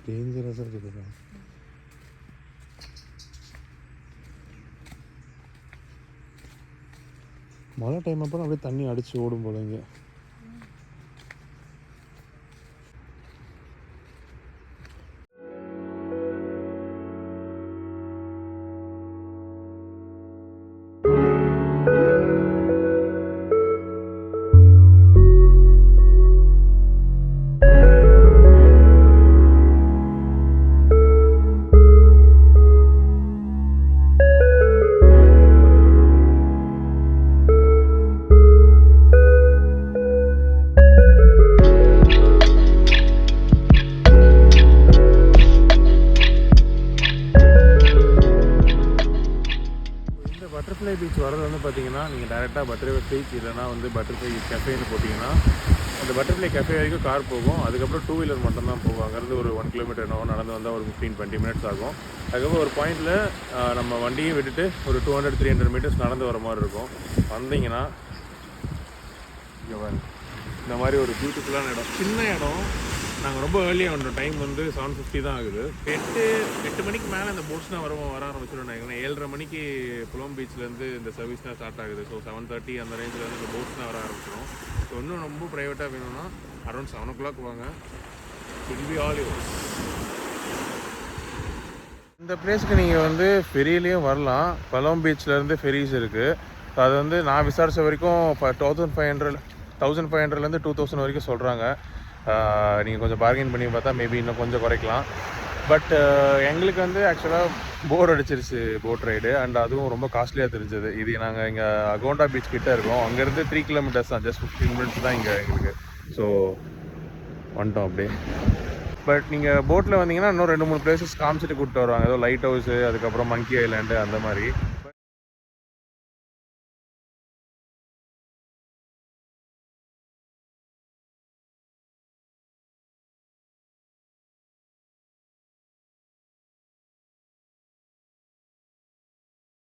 டேஞ்சரஸாக இருக்குதுப்பா. மழை டைம் அப்புறம் அப்படியே தண்ணி அடித்து ஓடும் போல இங்கே. பட்டர்ஃப்ளை பீச் வரது வந்து பார்த்தீங்கன்னா நீங்கள் டேரெக்டாக பட்டர்ஃப்ளை பீச் இல்லைனா வந்து பட்டர்ஃப்ளை கஃபேன்னு போட்டிங்கன்னா அந்த பட்டர்ஃப்ளை கஃபே வரைக்கும் கார் போகும். அதுக்கப்புறம் 2 வீலர் மட்டும்தான் போகும். அங்கேருந்து ஒரு 1 கிலோமீட்டர் என்னவோ நடந்து வந்தால் ஒரு 15-20 மினிட்ஸ் ஆகும். அதுக்கப்புறம் ஒரு பாயிண்டில் நம்ம வண்டியை விட்டுட்டு ஒரு 200-300 மீட்டர்ஸ் நடந்து வர மாதிரி இருக்கும். வந்தீங்கன்னா இங்கே இந்த மாதிரி ஒரு பியூட்டிஃபுல்லான இடம், சின்ன இடம். நாங்கள் ரொம்ப ஏர்லியாக வந்துட்டோம். டைம் வந்து 7:50 தான் ஆகுது. 8 மணிக்கு மேலே இந்த போட்ஸ்லாம் வர ஆரம்பிச்சிடும். நினைக்கிறேன் 7:30 மணிக்கு புலம் பீச்லேருந்து இந்த சர்வீஸ்லாம் ஸ்டார்ட் ஆகுது. ஸோ 7:30 அந்த ரேஞ்சிலேருந்து இந்த போட்ஸ்லாம் வர ஆரம்பிச்சிடும். ஸோ இன்னும் ரொம்ப ப்ரைவேட்டாக வேணும்னா அரௌண்ட் 7 o'clock வாங்க. இல் பி ஆல் யூஸ். இந்த பிளேஸ்க்கு நீங்கள் வந்து ஃபெரியிலையும் வரலாம். பலம் பீச்லேருந்து ஃபெரிஸ் இருக்குது. ஸோ அது வந்து நான் விசாரித்த வரைக்கும் 1500-1500லேருந்து 2000 வரைக்கும் சொல்கிறாங்க. நீங்கள் கொஞ்சம் பார்கெயின் பண்ணி பார்த்தா மேபி இன்னும் கொஞ்சம் குறைக்கலாம். பட் எங்களுக்கு வந்து ஆக்சுவலாக போர் அடிச்சிருச்சு போட் ரைடு. அண்ட் அதுவும் ரொம்ப காஸ்ட்லியாக தெரிஞ்சது. இது நாங்கள் இங்கே அகோண்டா பீச் கிட்டே இருக்கோம். அங்கேருந்து 3 கிலோமீட்டர்ஸ் தான், ஜஸ்ட் 15 மினிட்ஸ் தான் இங்கே எங்களுக்கு. ஸோ வந்துட்டோம் அப்படியே. பட் நீங்கள் போட்டில் வந்தீங்கன்னா இன்னும் 2-3 பிளேசஸ் காமிச்சிட்டு கூப்பிட்டு வருவாங்க. ஏதோ லைட் ஹவுஸு, அதுக்கப்புறம் மங்கி ஐலாண்டு அந்த மாதிரி.